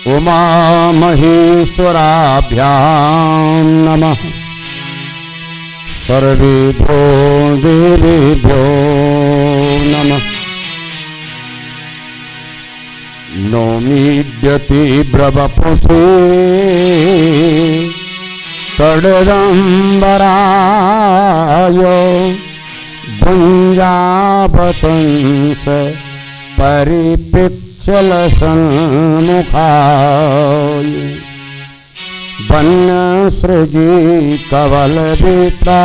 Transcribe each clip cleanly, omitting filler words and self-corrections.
उमा महेश्वराभ्यां नमः। सर्वेभ्यो देवेभ्यो नमः। नौमीड्यति ब्रवपुषे तडदम्बराय भुञ्जावतंस परिपिक्षलसन्मुखाय वन्यसृजी कवलविप्रा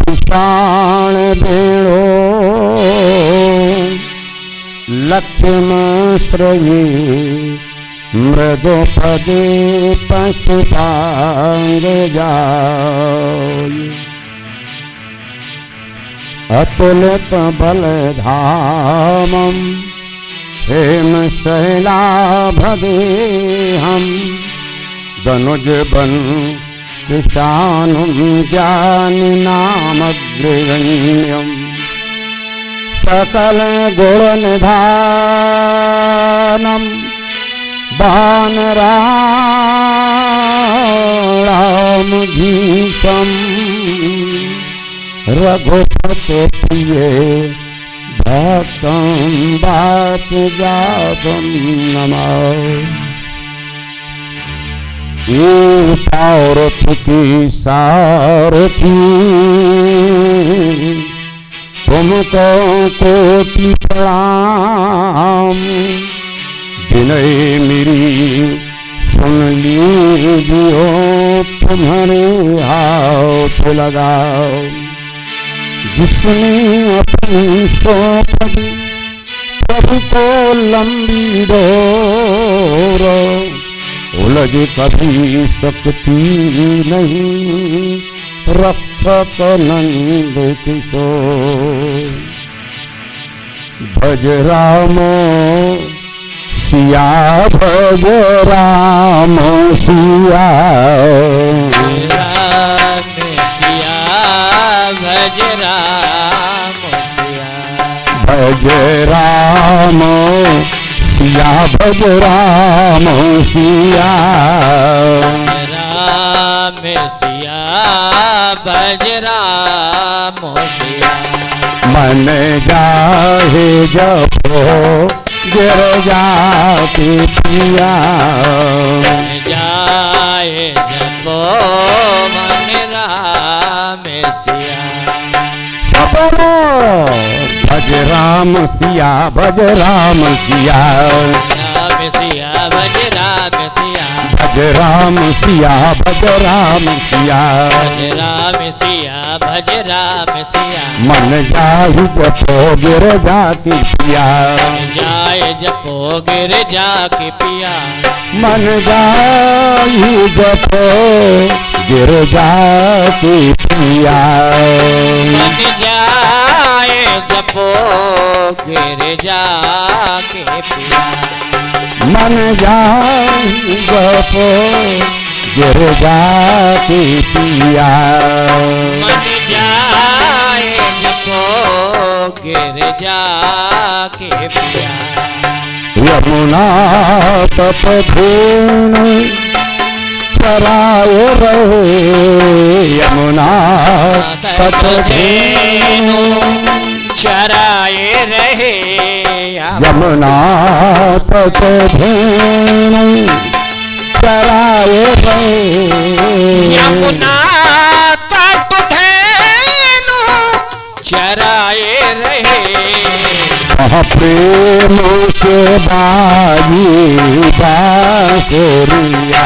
विषाणवेणो लक्ष्मश्रये मृदुपदे पशुपांगजाय अतुलित बलधामं हेमशैलाभदेहं दनुजबन किशानुं ज्ञानिनामग्रगण्यम् सकल गुणनिधानं वानराणामधीशं रघुपते प्रिये भक्तं वातजातं नमः। ये पार्वती की सारथी तुमको कोटि प्रणाम। विनय मेरी सुन लीजियो तुम्हारे हाथ लगाओ। जिसने अपनी सौंप दी प्रभु को लंबी डोर, उलझ कभी सकती नहीं रक्षक नंद किशोर। भज राम सिया भज राम सिया सिया भज राम सिया भज राम सिया भज राम सिया राम सिया भज राम सिया। मन जाहे जपो गिर जाके पिया जाए जपो मन राम सिया। सबरो भज राम सिया भज राम सिया राम सिया भज राम सिया भज राम सिया भज राम सिया भज राम सिया भज राम सिया। मन जाहि जपो गिर जाके पिया जाए जपो गिर जाके पिया। मन जाहि जपो गिर जाके पिया मन जाए जपो गिर जाके पिया। मन जाहि जपो गिर जाके पिया मन जाए जपो गिर जाके पिया। यमुना तट धेनु चराए रहे यमुना तट धेनु चराए रहे यमुना तट धेनु चराए रहे यमुना तट धेनु चराए रहे। प्रेम के बाजी बांसुरिया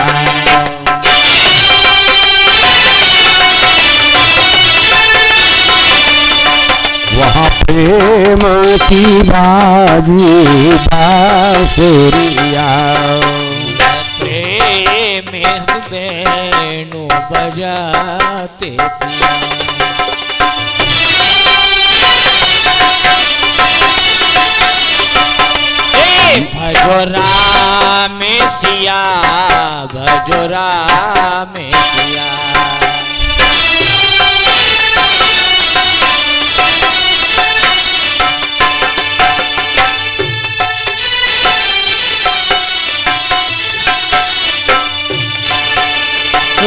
वहाँ प्रेम की बाजी बांसुरिया प्रेम वेणु बजाते भजो राम सिया भजो राम सिया।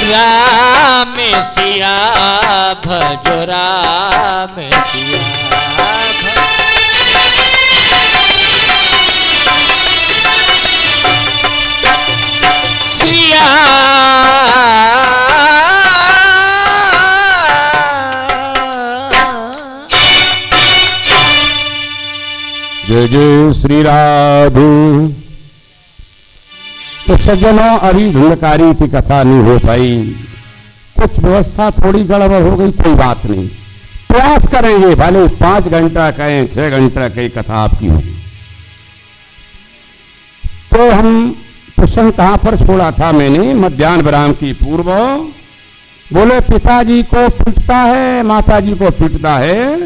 राम सिया भजो राम सिया सिया जय जय श्री राधे। तो सज्जनों, अभी धुंधकारी की कथा नहीं हो पाई, कुछ व्यवस्था थोड़ी गड़बड़ हो गई, कोई बात नहीं, प्रयास करेंगे, भले 5 घंटा कहें 6 घंटा की कथा आपकी होगी। तो हम प्रश्न कहां पर छोड़ा था मैंने, मध्याह्न विराम की पूर्व। बोले पिताजी को पीटता है, माताजी को पीटता है,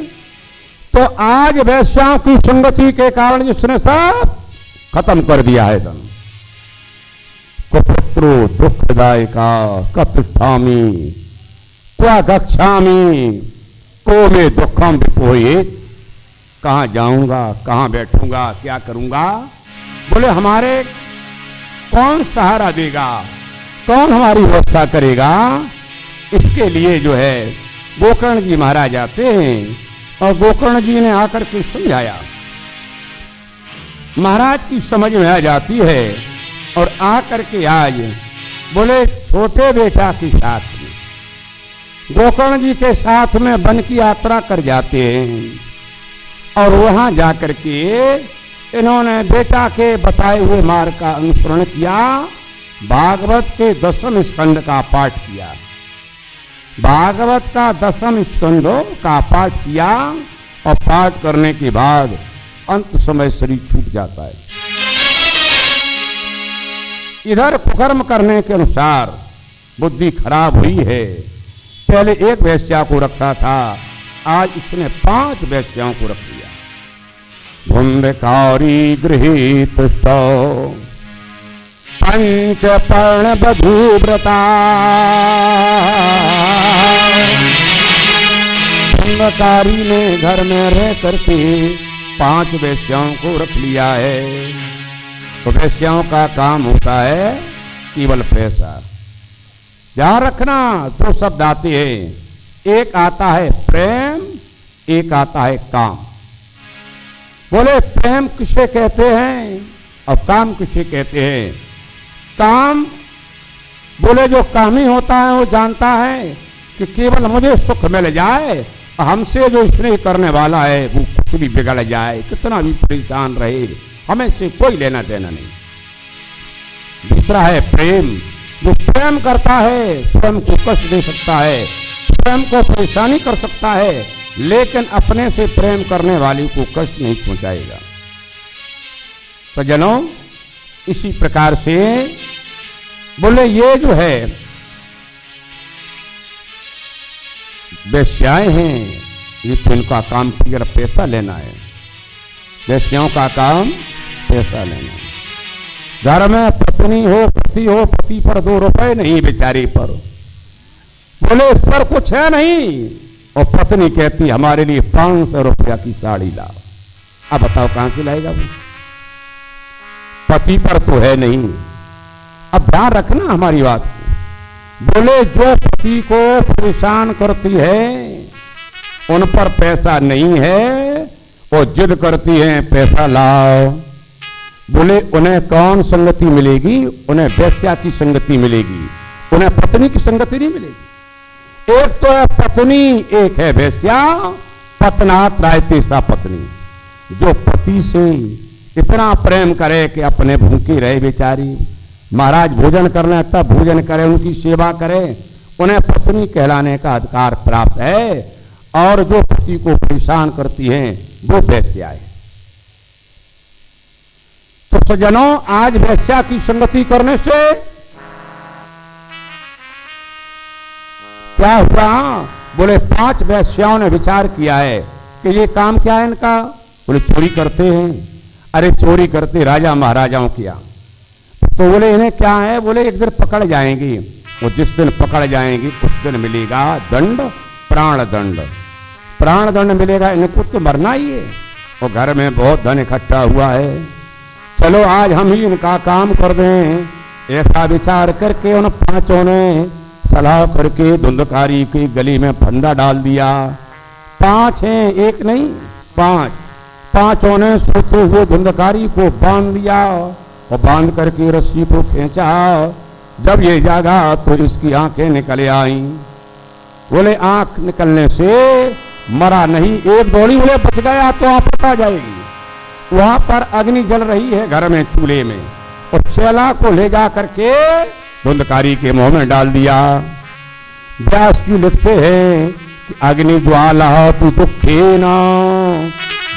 तो आज वैश्याओं की संगति के कारण जिसने सब खत्म कर दिया है धन। कुपुत्रो दुखदायिका कतिष्ठामि क्वा गच्छामि को में दुखम विपोहित। कहां जाऊंगा, कहां बैठूंगा, क्या करूंगा। बोले हमारे कौन सहारा देगा, कौन हमारी व्यवस्था करेगा। इसके लिए जो है गोकर्ण जी महाराज आते हैं और गोकर्ण जी ने आकर के समझाया, महाराज की समझ में आ जाती है और आकर के आज बोले छोटे बेटा के साथ में गोकर्ण जी के साथ में वन की यात्रा कर जाते हैं और वहां जाकर के इन्होंने बेटा के बताए हुए मार्ग का अनुसरण किया, भागवत के 10वें स्कंद का पाठ किया, भागवत का 10वें स्कंद का पाठ किया और पाठ करने के बाद अंत समय शरीर छूट जाता है। इधर कुकर्म करने के अनुसार बुद्धि खराब हुई है। पहले एक वैश्या को रखा था, आज इसने 5 वैश्याओं को रख लिया। धुंधकारी गृहीत पंच पर्ण बधूव्रता, धुंधकारी ने घर में रह करके 5 वैश्याओं को रख लिया है। तो वैश्याओं का काम होता है केवल पैसा। ध्यान रखना, 2 शब्द आते हैं, एक आता है प्रेम, एक आता है काम। बोले प्रेम किसे कहते हैं और काम किसे कहते हैं। काम बोले जो कामी होता है वो जानता है कि केवल मुझे सुख मिल जाए, हमसे जो स्नेह करने वाला है वो कुछ भी बिगड़ जाए, कितना भी परेशान रहे, हमें से कोई लेना देना नहीं। दूसरा है प्रेम, जो प्रेम करता है स्वयं को कष्ट दे सकता है, स्वयं को परेशानी कर सकता है, लेकिन अपने से प्रेम करने वाले को कष्ट नहीं पहुंचाएगा। तो जनों, इसी प्रकार से बोले ये जो है वेश्याएं हैं, ये तो इनका काम केवल पैसा लेना है। वेश्याओं का काम पैसा लेना है। घर में पत्नी हो, पति पर 2 रुपए नहीं बेचारी पर, बोले इस पर कुछ है नहीं, और पत्नी कहती हमारे लिए 500 रुपया की साड़ी लाओ। अब बताओ कहां से लाएगा वो, पति पर तो है नहीं। अब ध्यान रखना हमारी बात को। बोले जो पति को परेशान करती है उन पर पैसा नहीं है, वो जिद करती है पैसा लाओ। बोले उन्हें कौन संगति मिलेगी, उन्हें वेश्या की संगति मिलेगी, उन्हें पत्नी की संगति नहीं मिलेगी। एक तो है पत्नी, एक है वेश्या। पत्नात रायते सा पत्नी, जो पति से इतना प्रेम करे कि अपने भूखी रहे बेचारी, महाराज भोजन करना तब भोजन करे, उनकी सेवा करे, उन्हें पत्नी कहलाने का अधिकार प्राप्त है। और जो पति को परेशान करती हैं वो वेश्या है। तो सज्जनों, आज वेश्या की संगति करने से क्या हुआ। बोले 5 वेश्याओं ने विचार किया है कि ये काम क्या है इनका। बोले चोरी करते हैं। अरे चोरी करते राजा महाराजाओं किया। तो बोले इन्हें क्या है। बोले एक दिन पकड़ जाएंगी, और जिस दिन पकड़ जाएंगी उस दिन मिलेगा दंड, प्राण दंड। प्राण दंड मिलेगा, इनको तो मरना ही है, और घर में बहुत धन इकट्ठा हुआ है, चलो आज हम ही इनका काम कर दें। ऐसा विचार करके उन 5 ने सलाह करके धुंधकारी के गले में फंदा डाल दिया। 5 हैं, एक नहीं 5। 5 ने सोते हुए धुंधकारी को बांध दिया और बांध करके रस्सी को खींचा। जब ये जागा तो इसकी आंखें निकल आई। बोले आंख निकलने से मरा नहीं, एक दौड़ी बोले बच गया तो आप पता जाएगी। वहां पर अग्नि जल रही है घर में चूल्हे में, और चेला को ले जा करके धुंधकारी के मुंह में डाल दिया। व्यास जी लिखते हैं कि अग्नि ज्वाला तु दुखेन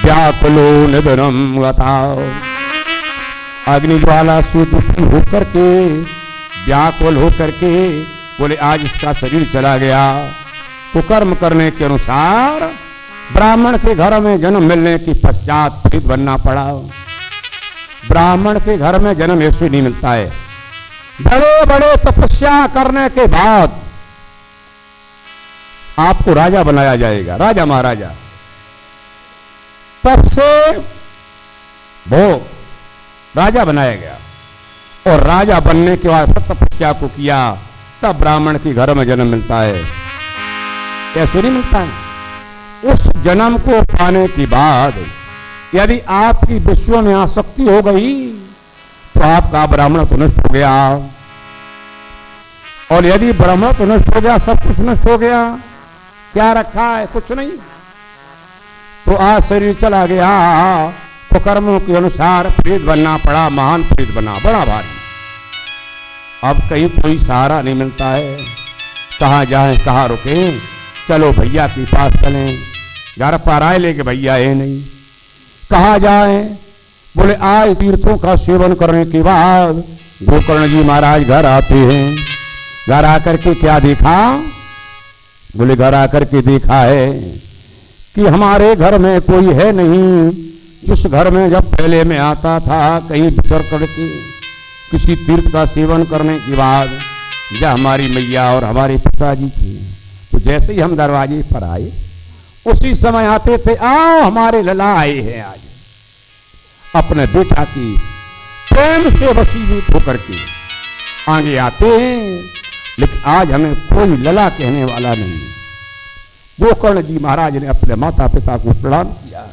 व्याकुलो निधनम बताओ। अग्नि ज्वाला से दुखी होकर के, व्याकुल होकर के बोले आज इसका शरीर चला गया। कुकर्म करने के अनुसार ब्राह्मण के घर में जन्म मिलने के पश्चात प्रेत बनना पड़ा। ब्राह्मण के घर में जन्म ऐसे नहीं मिलता है। बड़े बड़े तपस्या करने के बाद आपको राजा बनाया जाएगा, राजा महाराजा। तब से वो राजा बनाया गया, और राजा बनने के बाद तपस्या को किया, तब ब्राह्मण के घर में जन्म मिलता है। ऐसे नहीं मिलता है। उस जन्म को पाने के बाद यदि आपकी विश्व में आसक्ति हो गई तो आपका ब्राह्मण तो नष्ट हो गया, और यदि ब्राह्मण तो नष्ट हो गया, सब कुछ नष्ट हो गया, क्या रखा है? कुछ नहीं। तो आज शरीर चला गया तो कर्मों के अनुसार प्रेत बनना पड़ा, महान प्रेत बना, बड़ा भारी। अब कहीं कोई सहारा नहीं मिलता है, कहाँ जाएं कहाँ रुके। चलो भैया के पास चलें, घर पर आए लेके भैया है नहीं, कहाँ जाएं? बोले आज तीर्थों का सेवन करने के बाद गोकर्ण जी महाराज घर आते हैं। घर आकर के क्या देखा? बोले घर आकर के देखा है कि हमारे घर में कोई है नहीं। जिस घर में जब पहले में आता था कहीं विचर करके किसी तीर्थ का सेवन करने के बाद, जब हमारी मैया और हमारे पिताजी थे, तो जैसे ही हम दरवाजे पर आए उसी समय आते थे, आओ हमारे लला आए हैं आज। अपने बेटा की प्रेम से वशीभूत होकर के आगे आते हैं, लेकिन आज हमें कोई लला कहने वाला नहीं। गोकर्ण जी महाराज ने अपने माता पिता को प्रणाम किया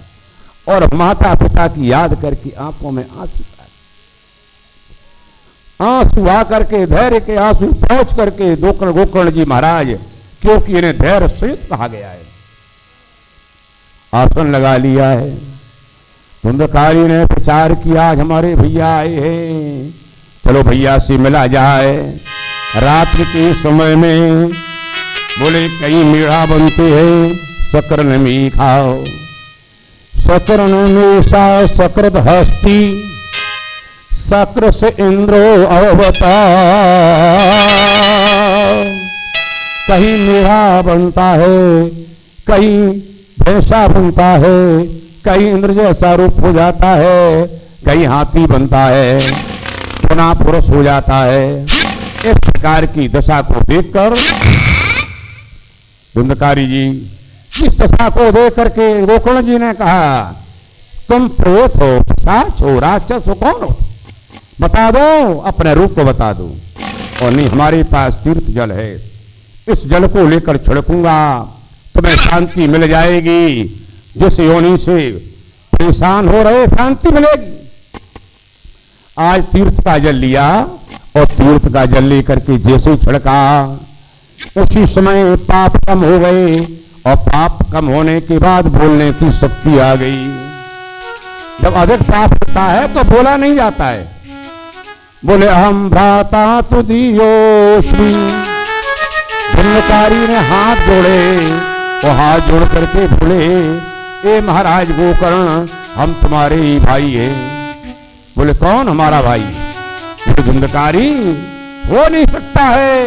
और माता पिता की याद करके आंखों में आंसू आंसू आकर के, धैर्य के आंसू पहुंच करके गोकर्ण जी महाराज, क्योंकि इन्हें धैर्य संयुक्त कहा गया है, आसन लगा लिया है। धुंधकारी ने विचार किया आज हमारे भैया आए हैं, चलो भैया से मिला जाए। रात्रि के समय में बोले कहीं मीठा बनते हैं, सकरन में खाओ। सकरन में सा सकृत हस्ती, सक्र से इंद्रो अवतार। कहीं मीठा बनता है, कहीं भैंसा बनता है, कहीं इंद्र जैसा रूप हो जाता है, कहीं हाथी बनता है, पुनः पुरुष हो जाता है। इस प्रकार की दशा को देखकर धुंधकारी जी, इस दशा को देख करके गोकर्ण जी ने कहा, तुम प्रेत हो, पिशाच हो, राक्षस हो, कौन हो? बता दो, अपने रूप को बता दो। और नहीं, हमारे पास तीर्थ जल है, इस जल को लेकर छिड़कूंगा, तुम्हें शांति मिल जाएगी। जिस योनि से परेशान हो रहे, शांति मिलेगी। आज तीर्थ का जल लिया और तीर्थ का जल लेकर के जैसे छिड़का, उसी समय पाप कम हो गए, और पाप कम होने के बाद बोलने की शक्ति आ गई। जब अधिक पाप होता है तो बोला नहीं जाता है। बोले हम भ्राता तुदीयोश्मी। धुंधकारी ने हाथ जोड़े और हाथ जोड़ करके बोले, ए महाराज गोकर्ण, हम तुम्हारे ही भाई हैं। बोले कौन हमारा भाई? बोले धुंधकारी, हो नहीं सकता है,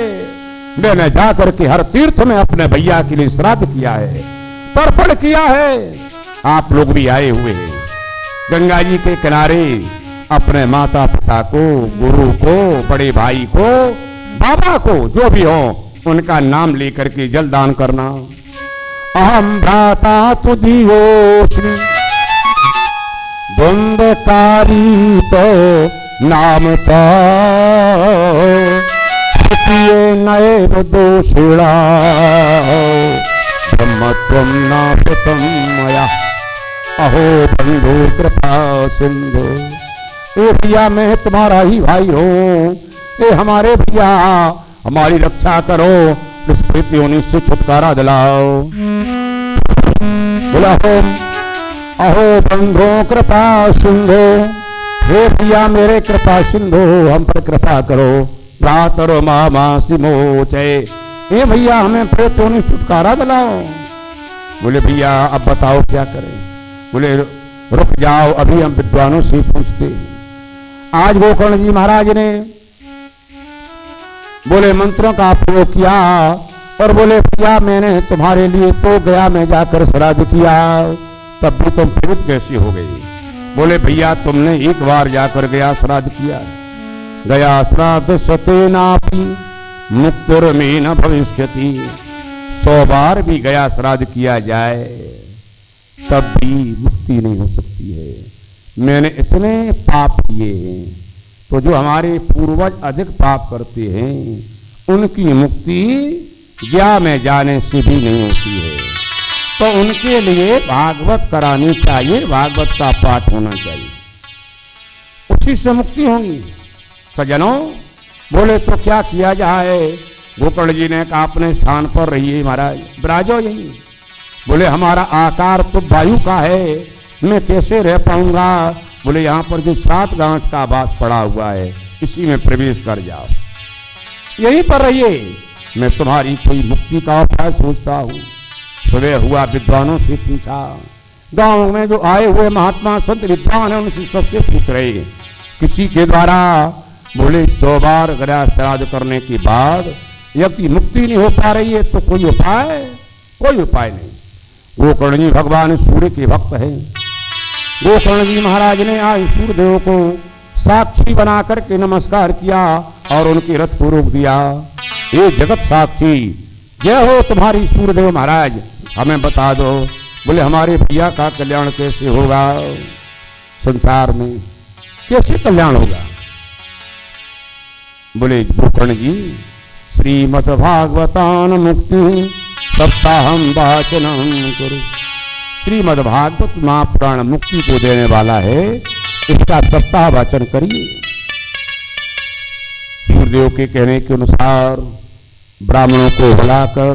मैंने जाकर के हर तीर्थ में अपने भैया के लिए श्राद्ध किया है, तर्पण किया है। आप लोग भी आए हुए हैं, गंगा जी के किनारे अपने माता पिता को, गुरु को, बड़े भाई को, बाबा को, जो भी हो, उनका नाम लेकर के जल दान करना। अहम भ्राता तुदीयोश्मी। धुंधकारी तो नाम तो तृतीये नए दोषिणा ब्रह्मत्वं नापतम मया अहो बंधु कृपा सिंधु। ए भैया मैं तुम्हारा ही भाई हूँ, ए हमारे भैया हमारी रक्षा करो, इस प्रीति होने से छुटकारा दिलाओ। बोला अहो बंधु कृपा सिंधु, हे भैया मेरे कृपा सिंधु हम पर कृपा करो। भ्रातरो मामा सिमोचे, ए भैया हमें प्रेत होने से छुटकारा दिलाओ। बोले भैया अब बताओ क्या करें। बोले रुक जाओ अभी हम विद्वानों से पूछते हैं। आज गोकर्ण जी महाराज ने बोले मंत्रों का प्रयोग किया और बोले भैया मैंने तुम्हारे लिए तो गया में जाकर श्राद्ध किया, तब भी तुम पीड़ित कैसी हो गई। बोले भैया तुमने एक बार जाकर गया श्राद्ध किया, गया श्राद्ध सतेनापि मुक्तिर्मे न भविष्यति। 100 बार भी गया श्राद्ध किया जाए तब भी मुक्ति नहीं हो सकती है। मैंने इतने पाप किए हैं, तो जो हमारे पूर्वज अधिक पाप करते हैं उनकी मुक्ति ज्ञा में जाने से भी नहीं होती है। तो उनके लिए भागवत करानी चाहिए, भागवत का पाठ होना चाहिए, उसी से मुक्ति होगी। सज्जनों बोले तो क्या किया जाए। गोकर्ण जी ने कहा अपने स्थान पर रहिए महाराज, विराजो यही। बोले हमारा आकार तो वायु का है, मैं कैसे रह पाऊंगा। बोले यहाँ पर जो 7 गांठ का वास पड़ा हुआ है इसी में प्रवेश कर जाओ, यहीं पर रहिए, मैं तुम्हारी कोई मुक्ति का उपाय सोचता हूँ। सुबह हुआ विद्वानों से पूछा, गांव में जो आए हुए महात्मा संत विद्वान है उनसे सबसे पूछ रहे किसी के द्वारा बोले 100 बार गया श्राद्ध करने के बाद व्यक्ति मुक्ति नहीं हो पा रही है तो कोई उपाय नहीं। गोकर्ण जी भगवान सूर्य के भक्त हैं। गोकर्ण जी महाराज ने आज सूर्यदेव को साक्षी बना करके नमस्कार किया और उनके रथ को रोक दिया। ये जगत साक्षी जय हो तुम्हारी सूर्यदेव महाराज, हमें बता दो। बोले हमारे भैया का कल्याण कैसे होगा, संसार में कैसे कल्याण होगा। बोले गोकर्ण जी श्रीमद्भागवतान मुक्ति सप्ताहम वाचनम करो। श्रीमद्भागवत महापुराण मुक्ति को देने वाला है, इसका सप्ताह वाचन करिए। सूर्यदेव के कहने के अनुसार ब्राह्मणों को बुलाकर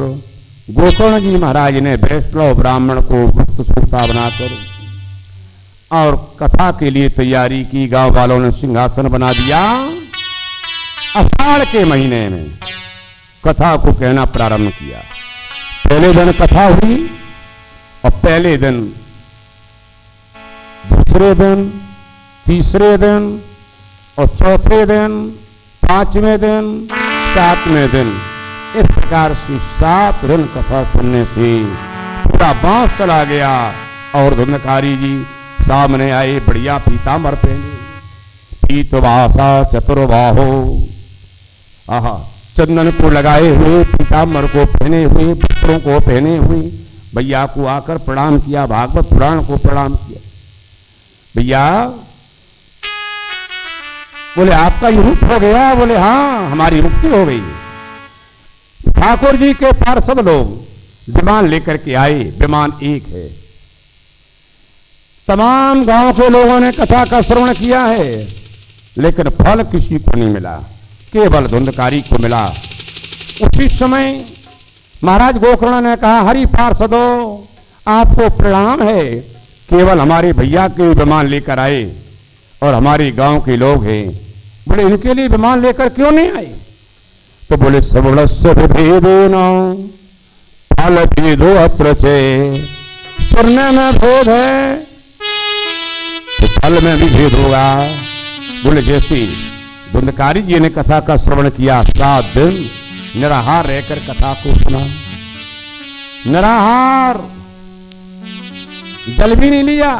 गोकर्ण जी महाराज ने वैष्णव ब्राह्मण को गुप्त श्रोता बनाकर और कथा के लिए तैयारी की। गांव वालों ने सिंहासन बना दिया। आषाढ़ के महीने में कथा को कहना प्रारंभ किया। पहले दिन कथा हुई और पहले दिन, दूसरे दिन, तीसरे दिन और चौथे दिन, 5वें दिन, 7वें दिन, इस प्रकार से 7 दिन कथा सुनने से पूरा बांस चला गया। और धुंधकारी जी सामने आए, बढ़िया पीतांबर पहने, पीतवासा चतुर्बाहो, आहा चंदन को लगाए हुए, पीतांबर को पहने हुए, वस्त्रों को पहने हुए भैया को आकर प्रणाम किया, भागवत पुराण को प्रणाम किया। भैया बोले आपका ये रूप हो गया। बोले हाँ हमारी मुक्ति हो गई। ठाकुर जी के पार्षद लोग विमान लेकर के आए, विमान एक है। तमाम गांव के लोगों ने कथा का श्रवण किया है, लेकिन फल किसी को नहीं मिला, केवल धुंधकारी को मिला। उसी समय महाराज गोकर्ण ने कहा, हरि पार्षदो आपको प्रणाम है, केवल हमारे भैया के विमान लेकर आए और हमारे गांव के लोग हैं। बोले इनके लिए विमान लेकर क्यों नहीं आए। तो बोले सबलस्य भेदेन फल भेदो अत्र चे, सुनने में भेद है तो फल में भी भेद होगा। बोले जैसे धुंधकारी जी ने कथा का श्रवण किया, 7 दिन निराहार रहकर कथा को सुना। निराहार, जल भी नहीं लिया,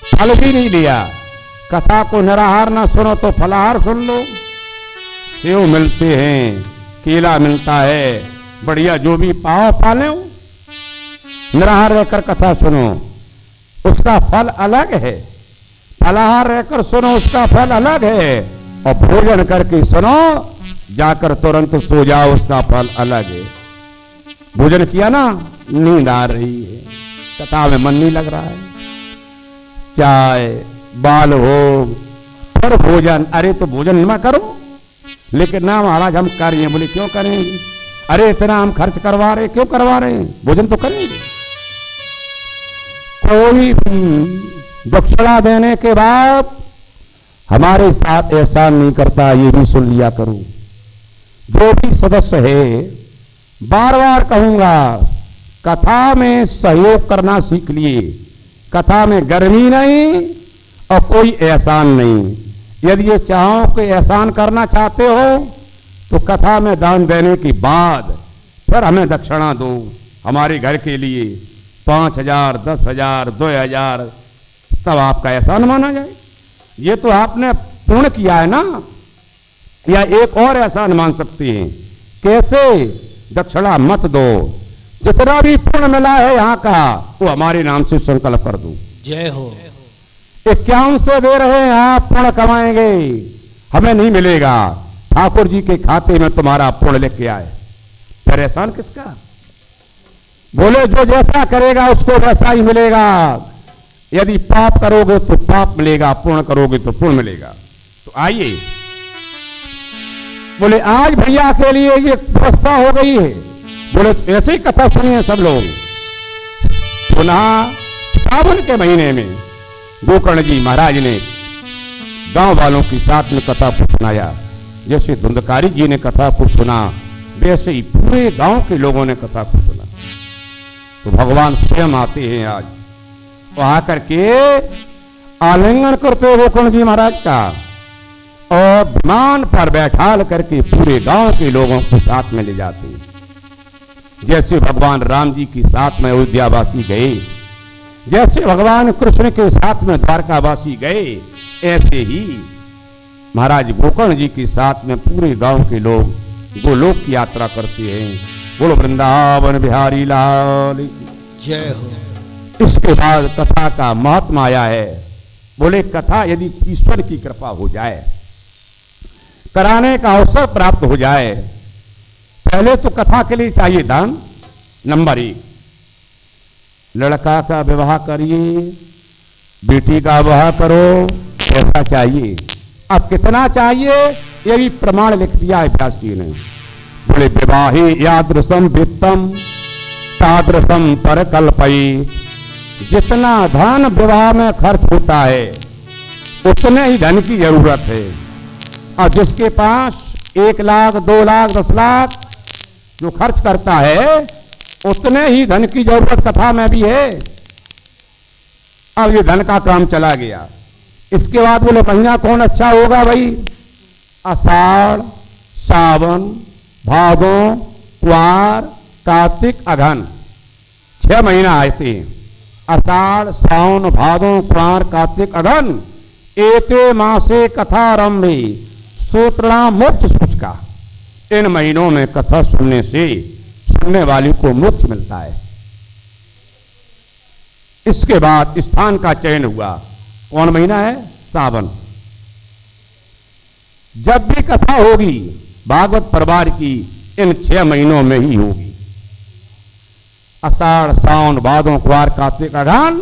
फल भी नहीं लिया। कथा को निराहार ना सुनो तो फलाहार सुन लो। सेव मिलते हैं, केला मिलता है, बढ़िया जो भी पाओ पा लो। निराहार रहकर कथा सुनो, उसका फल अलग है। फलाहार रहकर सुनो, उसका फल अलग है। और भोजन करके सुनो, जाकर तुरंत सो जाओ, उसका फल अलग है। भोजन किया ना, नींद आ रही है, कथा में मन नहीं लग रहा है, चाय बाल भोग फिर भोजन। अरे तो भोजन ना करो, लेकिन ना महाराज हम कर रहे हैं। बोले क्यों करेंगे? अरे इतना हम खर्च करवा रहे, क्यों करवा रहे हैं? भोजन तो करेंगे। कोई भी दक्षिणा देने के बाद हमारे साथ एहसान नहीं करता, ये भी सुन लिया करो। जो भी सदस्य है, बार बार कहूंगा, कथा में सहयोग करना सीख लिए। कथा में गर्मी नहीं और कोई एहसान नहीं। यदि ये चाहो कि एहसान करना चाहते हो तो कथा में दान देने के बाद फिर हमें दक्षिणा दो हमारे घर के लिए 5,000, 10,000, 2,000, तब आपका एहसान माना जाए। ये तो आपने पूर्ण किया है ना। या एक और एहसान मान सकते हैं। कैसे? दक्षिणा मत दो, जितना भी पुण्य मिला है यहाँ का वो हमारे नाम से संकल्प कर दो। जय हो। 51 से दे रहे हैं आप, पुण्य कमाएंगे, हमें नहीं मिलेगा। ठाकुर जी के खाते में तुम्हारा पुण्य लेके आए, फिर एहसान किसका? बोले जो जैसा करेगा उसको वैसा ही मिलेगा। यदि पाप करोगे तो पाप मिलेगा, पुण्य करोगे तो पुण्य मिलेगा। तो आइए, बोले आज भैया के लिए ये व्यवस्था हो गई है। बोले ऐसे ही कथा सुनिए सब लोग। पुनः सावन के महीने में गोकर्ण जी महाराज ने गांव वालों के साथ में कथा को सुनाया। जैसे धुंधकारी जी ने कथा को सुना, वैसे ही पूरे गांव के लोगों ने कथा को सुना। तो भगवान स्वयं आते हैं आज, वो आकर के आलिंगन करते गोकर्ण जी महाराज का और विमान पर बैठाल करके पूरे गांव के लोगों को साथ में ले जाते हैं। जैसे भगवान राम जी के साथ में अयोध्यावासी गए, जैसे भगवान कृष्ण के साथ में द्वारकावासी गए, ऐसे ही महाराज गोकर्ण जी के साथ में पूरे गांव के लोग गोलोक की यात्रा करते हैं। बोलो वृंदावन बिहारी लाल की जय हो। इसके बाद कथा का महत्व आया है। बोले कथा यदि ईश्वर की कृपा हो जाए, कराने का अवसर प्राप्त हो जाए, पहले तो कथा के लिए चाहिए दान। नंबर 1, लड़का का विवाह करिए, बेटी का विवाह करो, ऐसा चाहिए। अब कितना चाहिए ये भी प्रमाण लिख दिया है व्यास जी ने। बोले विवाहे यादृशम वित्तम तादृशम पर कल्पई। जितना धन विवाह में खर्च होता है उतने ही धन की जरूरत है। और जिसके पास 1 लाख 2 लाख 10 लाख जो खर्च करता है उतने ही धन की जरूरत कथा में भी है। अब ये धन का काम चला गया। इसके बाद बोले महीना कौन अच्छा होगा भाई? आषाढ़, सावन, भादो, कुआर, कार्तिक, अघन, 6 महीना आते हैं। आषाढ़, सावन, भादो, कुआर, कार्तिक, अघन, एते मासे कथारंभे सूत्रणा मोक्ष सूचका। इन महीनों में कथा सुनने से सुनने वाले को मोक्ष मिलता है। इसके बाद स्थान का चयन हुआ। कौन महीना है? सावन। जब भी कथा होगी भागवत परिवार की इन 6 महीनों में ही होगी। आषाढ़, सावन, भादो, कुआर, कार्तिक, अघन,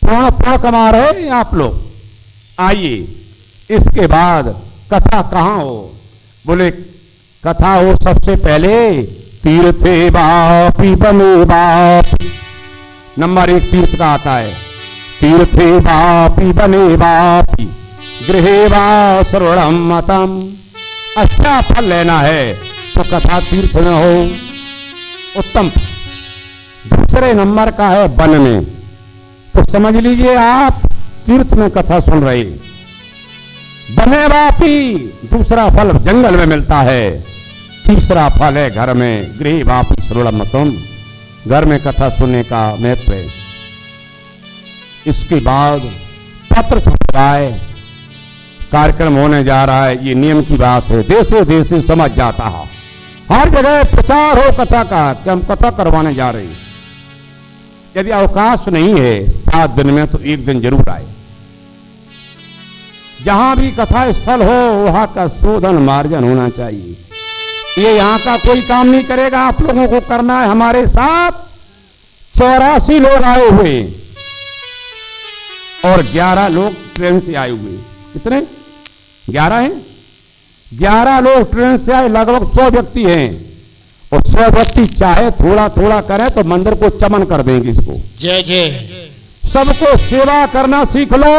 पूर्ण कमा रहे हैं आप लोग। आइए, इसके बाद कथा कहां हो? बोले कथा हो सबसे पहले तीर्थे बापी बने बापी। नंबर 1 तीर्थ का आता है। तीर्थे बापी बने बापी गृहे वा सर्वणम मतम। अच्छा फल लेना है तो कथा तीर्थ में हो, उत्तम। दूसरे नंबर का है वन में, तो समझ लीजिए आप तीर्थ में कथा सुन रहे। बने बापी दूसरा फल जंगल में मिलता है। तीसरा फल है घर में, गृह वापी सर्वणम, घर में कथा सुनने का महत्व है। इसके बाद पत्र छप रहा है, कार्यक्रम होने जा रहा है, ये नियम की बात है। देशे देशे समझ जाता है, हर जगह प्रचार हो कथा का कि हम कथा करवाने जा रहे हैं। यदि अवकाश नहीं है 7 दिन में तो 1 दिन जरूर आए। जहां भी कथा स्थल हो वहां का शोधन मार्जन होना चाहिए। ये यहां का कोई काम नहीं करेगा, आप लोगों को करना है। हमारे साथ 84 लोग आए हुए और 11 लोग ट्रेन से आए हुए। कितने? 11 हैं। 11 लोग ट्रेन से आए, लगभग 100 व्यक्ति हैं। और 100 व्यक्ति चाहे थोड़ा थोड़ा करें तो मंदिर को चमन कर देंगे। इसको जय जय। सबको सेवा करना सीख लो।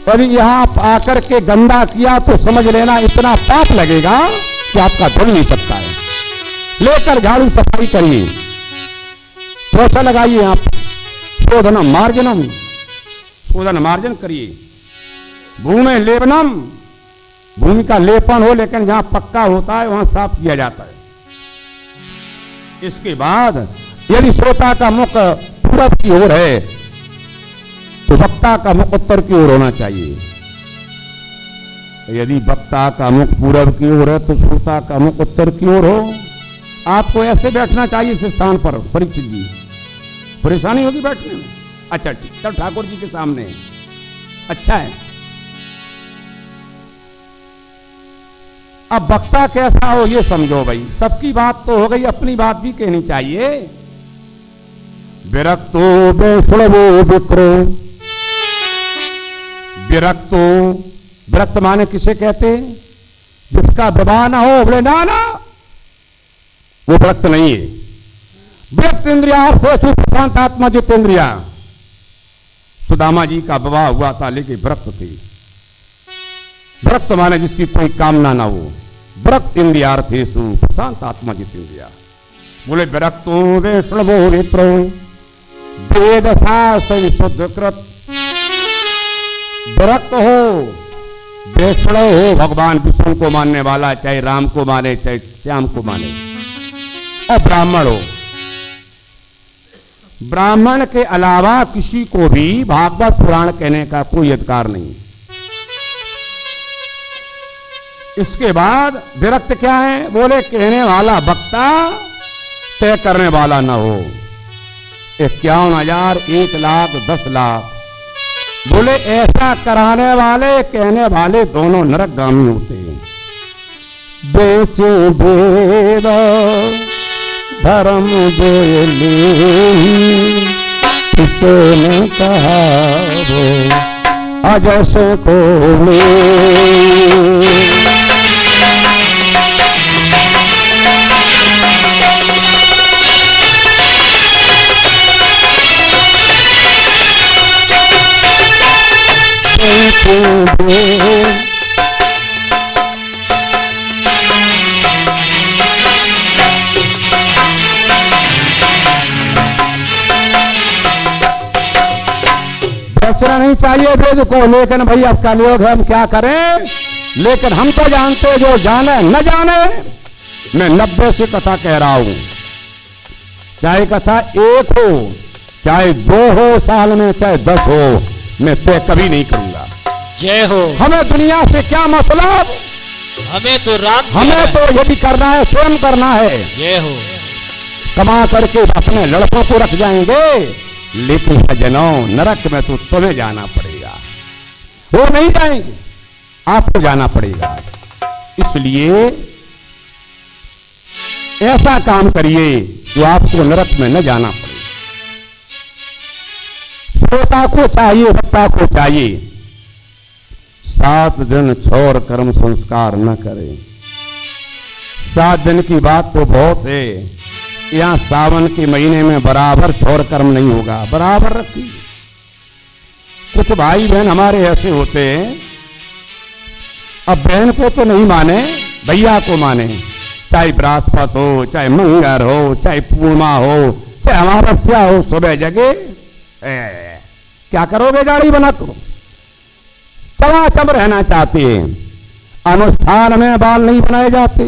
यदि यहां आकर के गंदा किया तो समझ लेना इतना पाप लगेगा कि आपका धुल नहीं सकता है। लेकर झाड़ू सफाई करिए, पोछा लगाइए, आप शोधनम मार्जनम, शोधन मार्जन करिए। भूमि लेपनम, भूमि का लेपन हो, लेकिन जहां पक्का होता है वहां साफ किया जाता है। इसके बाद यदि श्रोता का मुख पूरब की ओर है तो वक्ता का मुख उत्तर की ओर होना चाहिए। यदि वक्ता का मुख पूरब की ओर है तो श्रोता का मुख उत्तर की ओर हो। आपको ऐसे बैठना चाहिए इस स्थान पर। परीक्षित जी, परेशानी होगी बैठने में? अच्छा ठीक, तब ठाकुर जी के सामने अच्छा है। अब वक्ता कैसा हो ये समझो भाई। सबकी बात तो हो गई, अपनी बात भी कहनी चाहिए। विरक्तो वैष्णवो विप्रो, विरक्तो, विरक्त माने किसे कहते हैं? जिसका विवाह ना हो। बोले ना ना, वो विरक्त नहीं है। विरक्त इंद्रियार्थेषु प्रशांतात्मा जितेंद्रिया। सुदामा जी का विवाह हुआ था लेकिन विरक्त थे। विरक्त माने जिसकी कोई कामना ना हो। विरक्त इंद्रियार्थेषु प्रशांतात्मा जितेंद्रिया। बोले विरक्तो वैष्णवो विप्रो वेद शास्त्र विशुद्ध कृत। विरक्त हो, वैष्णव हो, भगवान विष्णु को मानने वाला, चाहे राम को माने चाहे श्याम को माने। और ब्राह्मण हो, ब्राह्मण के अलावा किसी को भी भागवत पुराण कहने का कोई अधिकार नहीं। इसके बाद विरक्त क्या है? बोले कहने वाला वक्ता, तय करने वाला ना हो। 51,000, 1 लाख, 10 लाख। बोले ऐसा कराने वाले कहने वाले दोनों नरकगामी होते हैं। बेचे वेद धर्म बोले किसने कहा वो अजस को बचना नहीं चाहिए वेद को। लेकिन भाई अब कलयुग है, हम क्या करें? लेकिन हम तो जानते, जो जाने न जाने। मैं 90 से कथा कह रहा हूं, चाहे कथा 1 हो चाहे 2 हो साल में, चाहे 10 हो, मैं तय कभी नहीं करूंगा। जय हो। हमें दुनिया से क्या मतलब? हमें तो राम, हमें तो यदि करना है स्वयं करना है। जय हो। कमा करके अपने लड़कों को रख जाएंगे, लेकिन सज्जनों नरक में तो तुम्हें जाना पड़ेगा। वो नहीं जाएंगे, आपको जाना पड़ेगा। इसलिए ऐसा काम करिए जो आपको नरक में न जाना पड़े। श्रोता को चाहिए, वक्ता को चाहिए 7 दिन छोड़ कर्म संस्कार न करें। 7 दिन की बात तो बहुत है। यहां सावन के महीने में बराबर छोड़ कर्म नहीं होगा, बराबर रखिए। कुछ भाई बहन हमारे ऐसे होते हैं, अब बहन को तो नहीं माने, भैया को माने। चाहे बृहस्पति हो, चाहे मंगल हो, चाहे पूर्णिमा हो, चाहे अमावस्या हो, सुबह जगे क्या करोगे? गाड़ी बना करो। चमाचम रहना चाहते हैं। अनुष्ठान में बाल नहीं बनाए जाते।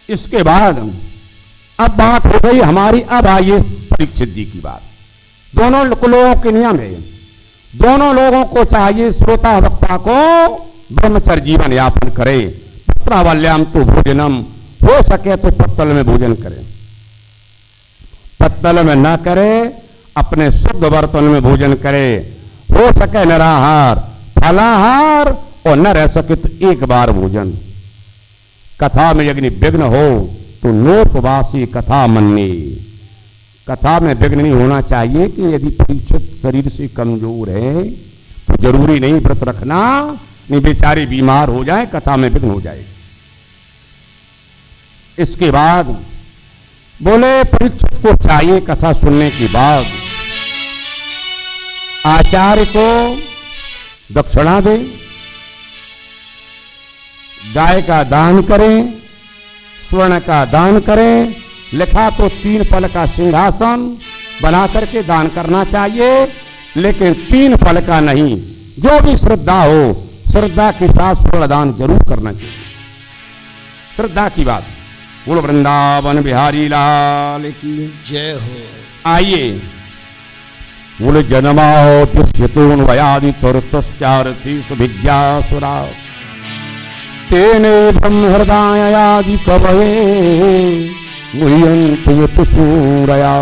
इसके बाद अब बात हो गई हमारी। अब आइए परीक्षित जी की बात। दोनों लोगों के नियम है। दोनों लोगों को चाहिए श्रोता वक्ता को ब्रह्मचर्य जीवन यापन करे। पत्रावल्याम तो भोजनम, हो सके तो पत्तल में भोजन करे। पत्तल में न करे, अपने शुद्ध बर्तन में भोजन करे। हो सके निराहार, फलाहार और न रह सके तो एक बार भोजन। कथा में यदि विघ्न हो तो नोपवासी कथा मन्ने। कथा में विघ्न नहीं होना चाहिए कि यदि परीक्षित शरीर से कमजोर है तो जरूरी नहीं व्रत रखना, नहीं बेचारे बीमार हो जाए, कथा में विघ्न हो जाए। इसके बाद बोले परीक्षित को चाहिए कथा सुनने के बाद आचार्य को दक्षिणा दे, गाय का दान करें, स्वर्ण का दान करें। लिखा तो 3 पल का सिंहासन बना करके दान करना चाहिए, लेकिन 3 पल का नहीं, जो भी श्रद्धा हो श्रद्धा के साथ स्वर्ण दान जरूर करना चाहिए। श्रद्धा की बात। बोलो वृंदावन बिहारी लाल की जय हो। आइए बोले जन्माओ दुष्यतून वयादि तुरतश्चारथी सुभिज्ञासुरा तेने ब्रह्म हृदयादि कवये मुह्यन्ति यतसूरया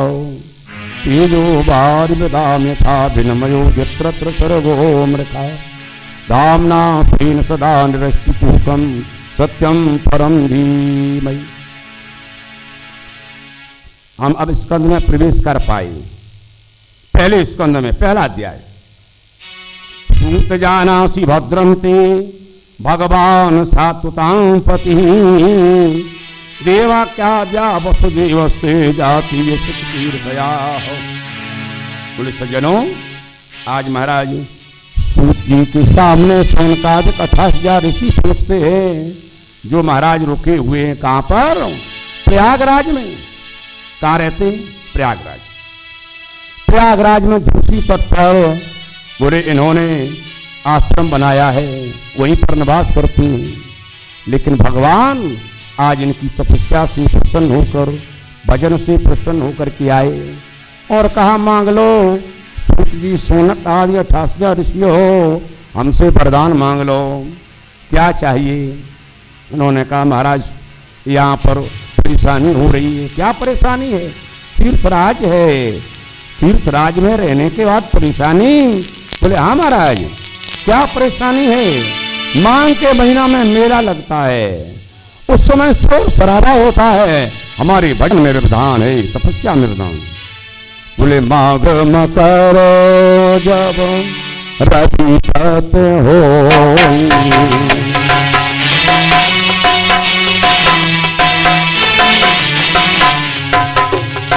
तेजो वारिमृदां यथा विनमयो यत्र सर्वो मृता धाम्ना स्वेन सदा निरस्तिकूकं सत्यं परं धीमहि। हम अब स्कंद में प्रवेश कर पाए। पहले स्कंद में पहला अध्याय। सूत जानासि भद्रं ते भगवान सात्वतां पति देवाक्याद्या वसुदेव से जाति सुखीर्षया। बोले सज्जनों, आज महाराज सूत जी के सामने सौनकादिक 28,000 ऋषि पूछते हैं, जो महाराज रुके हुए हैं कहां पर? प्रयागराज में। कहां रहते? प्रयागराज। प्रयागराज में झूसी तट पर बोले इन्होंने आश्रम बनाया है, वहीं पर निवास करते हैं। लेकिन भगवान आज इनकी तपस्या से प्रसन्न होकर, भजन से प्रसन्न होकर के आए और कहा मांग लो। सूत जी सोनक आदि 28,000 ऋषियों हमसे वरदान मांग लो, क्या चाहिए? उन्होंने कहा महाराज यहाँ पर परेशानी हो रही है। क्या परेशानी है? तीर्थराज है, तीर्थराज में रहने के बाद परेशानी? बोले हाँ महाराज, क्या परेशानी है? मांग के महीना में मेला लगता है, उस समय शोर शराबा होता है, हमारे भजन में विधान है, तपस्या में विधान। बोले माघ मकर जब रतिपत होई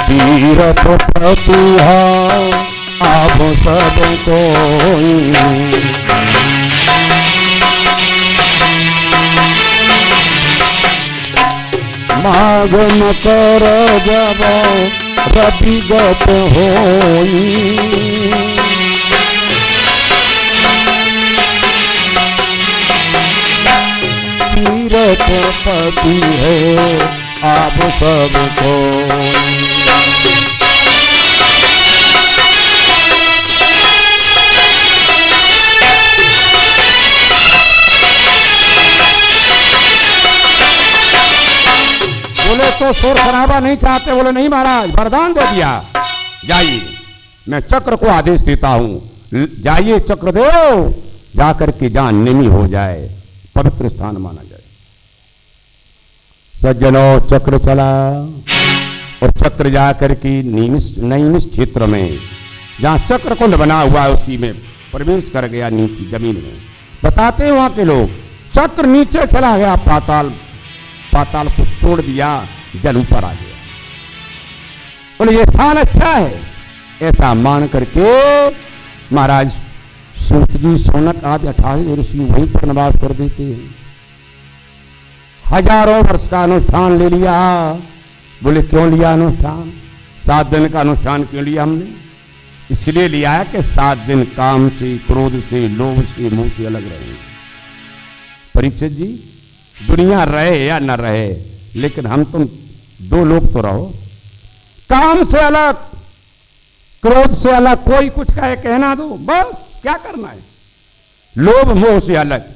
तीरथ प्रतिहा आप सब कोई माघ मकर जब रतिगत होई तीरथ पति है आप सब कोई। बोले तो शोर शराबा नहीं चाहते? बोले नहीं महाराज, वरदान दे दिया। जाइए, मैं चक्र को आदेश देता हूं, जाइए चक्र दो, जाकर के जहां निमी हो जाए, पवित्र स्थान माना जाए। सज्जनों, चक्र चला और चक्र जाकर के निमिष क्षेत्र में जहां चक्र कुंड बना हुआ है उसी में प्रवेश कर गया, नीचे जमीन में। बताते वहां के लोग, चक्र नीचे चला गया, पाताल को तोड़ दिया, जल ऊपर आ गया। बोले ये स्थान अच्छा है। ऐसा मान करके महाराज सूत जी सोनक आदि 28 ऋषि वहीं पर निवास कर देते हैं। हजारों वर्ष का अनुष्ठान ले लिया। बोले क्यों लिया अनुष्ठान? 7 दिन का अनुष्ठान क्यों लिया हमने? इसलिए लिया है कि 7 दिन काम से, क्रोध से, लोभ से, मोह से अलग रहे। परीक्षित जी, दुनिया रहे या न रहे, लेकिन हम तुम 2 लोग तो रहो। काम से अलग, क्रोध से अलग, कोई कुछ कहे कहना दो, बस क्या करना है। लोभ मोह से अलग।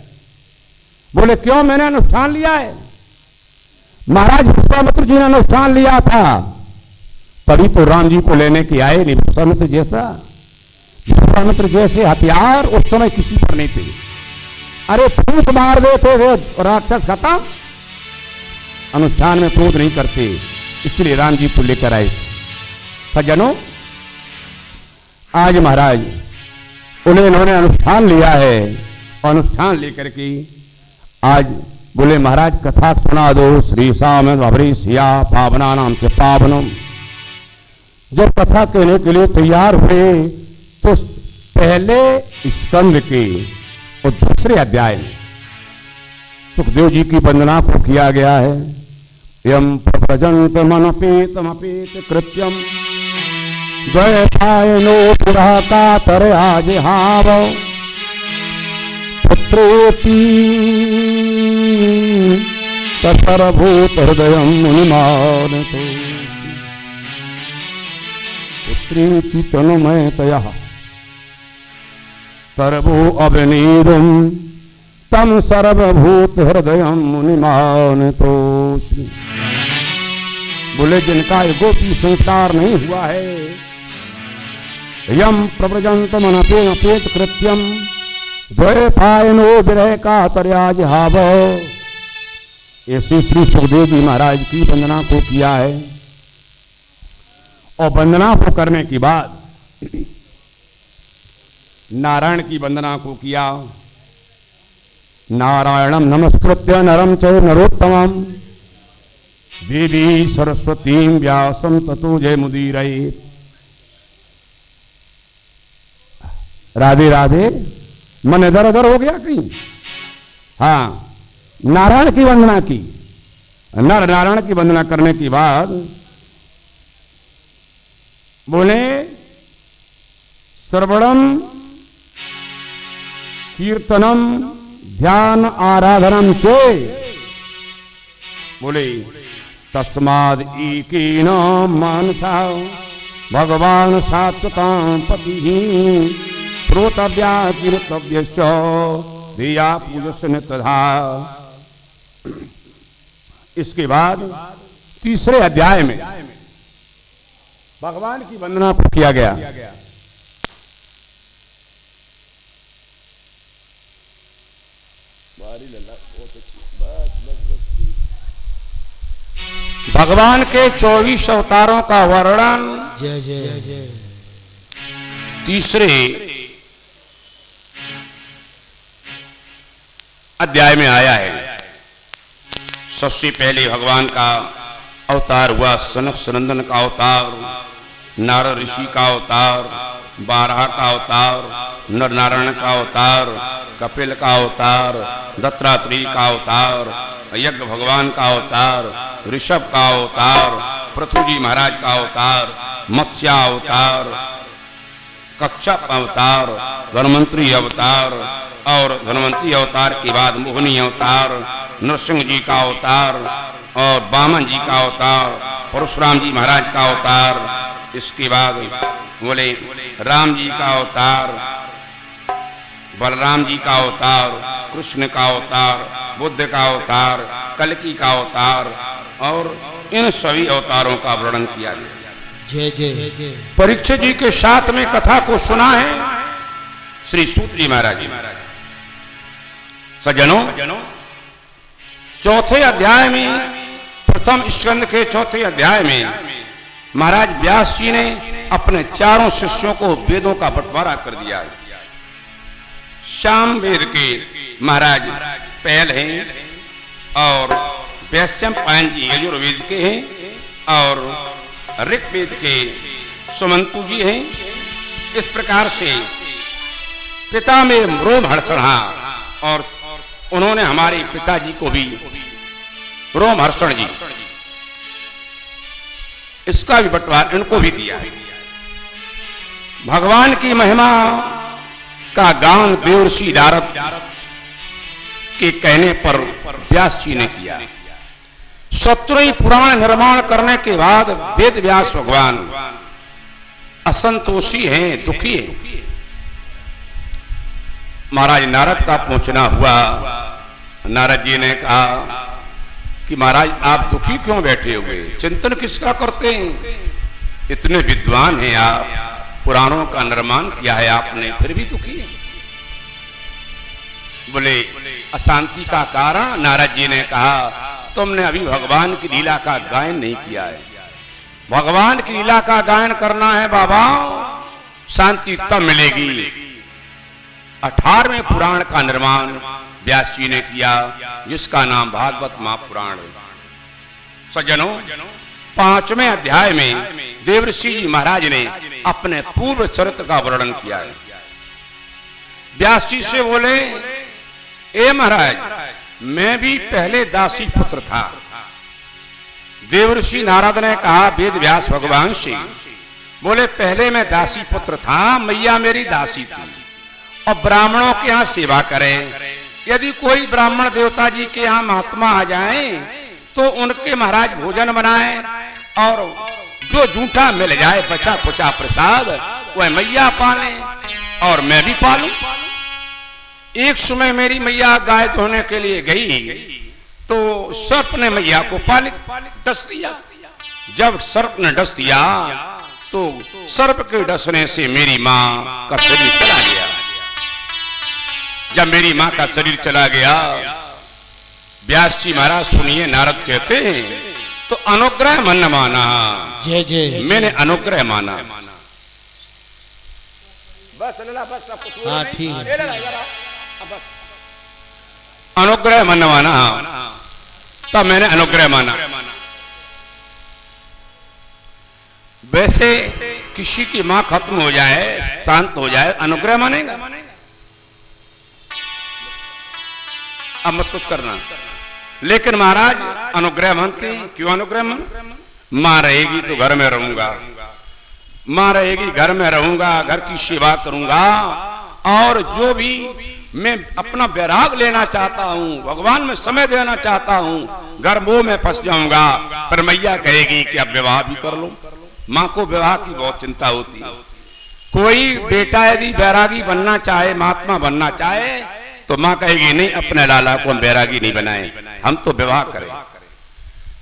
बोले क्यों? मैंने अनुष्ठान लिया है। महाराज विश्वामित्र जी ने अनुष्ठान लिया था, तभी तो राम जी को लेने के आए नहीं। विश्वामित्र जैसा विश्वामित्र जैसे हथियार उस समय किसी पर नहीं थे। अरे फूंक मार देते थे राक्षस खत्म। अनुष्ठान में क्रोध नहीं करते, इसलिए राम जी को लेकर आए। सज्जनों, आज महाराज उन्होंने अनुष्ठान लिया है। अनुष्ठान लेकर के आज बोले महाराज कथा सुना दो। श्री श्याम भवरी सिया पावना नाम के पावनम। जब कथा कहने के लिए तैयार हुए तो पहले स्कंद के और दूसरे अध्याय में सुखदेव जी की वंदना को किया गया है। यम प्रजंत मनपेतमपेत कृत्यम द्वैपायनो पुरा कातर आजहाव पुत्रेति तसरभूत हृदय मुनिमानतो पुत्रेति तनुमयतया सर्वो अवनीदम तम सर्वभूत हृदय मुनिमानतोस्मि। बोले जिनका गोपी संस्कार नहीं हुआ है, यम प्रव्रजंत मनपेत कृत्यम द्वैपायनो विरह का तर्याज हाव। ऐसे श्री सुखदेव जी महाराज की वंदना को किया है। और वंदना को करने के बाद नारायण की वंदना को किया। नारायणम नमस्कृत्य नरम चैव नरोत्तमम देवी सरस्वतीं व्यासं ततो जयमुदीरये। राधे राधे। मन इधर उधर हो गया कहीं? हाँ, नारायण की वंदना की। नर नारायण की वंदना करने के बाद बोले श्रवणम कीर्तनम ध्यान आराधनम चे। बोले तस्माद एकेन मनसा भगवान सात्वतां पति श्रोतव्या कीर्तव्यश्च धिया पूजस्य नित्यधा। इसके बाद तीसरे अध्याय में भगवान की वंदना को किया गया। भगवान के 24 अवतारों का वर्णन जय जय जय तीसरे अध्याय में आया है। सबसे पहले भगवान का अवतार हुआ सनक सनंदन का अवतार, नारद ऋषि का अवतार, बारह का अवतार, नर नारायण का अवतार, कपिल का अवतार, दत्तात्रेय का अवतार, यज्ञ भगवान का अवतार, ऋषभ का अवतार, पृथु जी महाराज का अवतार, मत्स्य अवतार, कच्छप अवतार, धन्वंतरी अवतार और धन्वंतरी अवतार के बाद मोहिनी अवतार, नरसिंह जी का अवतार और वामन जी का अवतार, परशुराम जी महाराज का अवतार। इसके बाद बोले राम जी का अवतार, बलराम जी का अवतार, कृष्ण का अवतार, बुद्ध का अवतार, कल्कि का अवतार और इन सभी अवतारों का वर्णन किया गया। जय जय। परीक्षित जी के साथ में कथा को सुना है श्री सूत जी महाराज जी। सज्जनों, चौथे अध्याय में, प्रथम स्कंद के चौथे अध्याय में महाराज व्यास जी ने अपने चारों शिष्यों को वेदों का बंटवारा कर दिया है। शाम वेद के महाराज पहल हैं और वैश्यम पायन जी यजुर्वेद के हैं और ऋग्वेद के सुमंतु जी हैं। इस प्रकार से पिता में रोमहर्षण और उन्होंने हमारे पिताजी को भी रोमहर्षण जी, इसका भी बंटवारा इनको भी दिया है। भगवान की महिमा का गान देवर्षि नारद के कहने पर व्यास जी ने किया। 17 पुराण निर्माण करने के बाद वेद व्यास भगवान असंतोषी हैं, दुखी हैं। महाराज नारद का पहुंचना हुआ। नारद जी ने कहा कि महाराज आप दुखी क्यों बैठे हुए, चिंतन किसका करते हैं, इतने विद्वान हैं आप, पुराणों का निर्माण किया है आपने, फिर भी दुखी है। बोले अशांति का कारण नारद जी ने कहा तुमने अभी भगवान की लीला का गायन नहीं किया है। भगवान की लीला का गायन करना है बाबा, शांति तब मिलेगी। 18वें पुराण का निर्माण व्यास जी ने किया, जिसका नाम भागवत महापुराण है। सज्जनों, 5वें अध्याय में देवर्षि जी महाराज ने अपने पूर्व चरित्र का वर्णन किया है। व्यास जी से बोले, ए महाराज, मैं भी पहले दासी पुत्र था। देवर्षि नारद ने कहा वेद व्यास भगवान से, बोले पहले मैं दासी पुत्र था, मैया मेरी दासी थी और ब्राह्मणों के यहाँ सेवा करे। यदि कोई ब्राह्मण देवता जी के यहाँ महात्मा आ जाए तो उनके महाराज भोजन बनाए और जो जूठा मिल जाए बचा कुचा प्रसाद वह मैया पाले और मैं भी पालूं। एक समय मेरी मैया गाय धोने के लिए गई तो सर्प ने मैया को डस दिया। जब सर्प ने डस दिया तो सर्प के डसने से मेरी माँ का शरीर चला गया। जब मेरी माँ का शरीर चला गया, व्यास जी महाराज सुनिए, नारद कहते हैं तो अनुग्रह मन माना। जय जय, मैंने अनुग्रह माना। बस हाँ ठीक है। अनुग्रह मन माना, तब मैंने अनुग्रह माना। वैसे किसी की मां खत्म हो जाए, शांत हो जाए, अनुग्रह मानेगा? अब मत कुछ करना। लेकिन महाराज अनुग्रह मानते हैं। क्यों अनुग्रह मान? मां रहेगी तो घर में रहूंगा, मां रहेगी घर में रहूंगा, घर की सेवा करूंगा और जो भी मैं अपना वैराग लेना चाहता हूं, भगवान में समय देना चाहता हूं, घर मोह में फंस जाऊंगा। पर मैया कहेगी कि अब विवाह भी कर लो। मां को विवाह की बहुत चिंता होती है। कोई बेटा यदि वैरागी बनना चाहे, महात्मा बनना चाहे, तो मां कहेगी नहीं, अपने लाला को हम वैरागी नहीं बनाए, हम तो विवाह करें।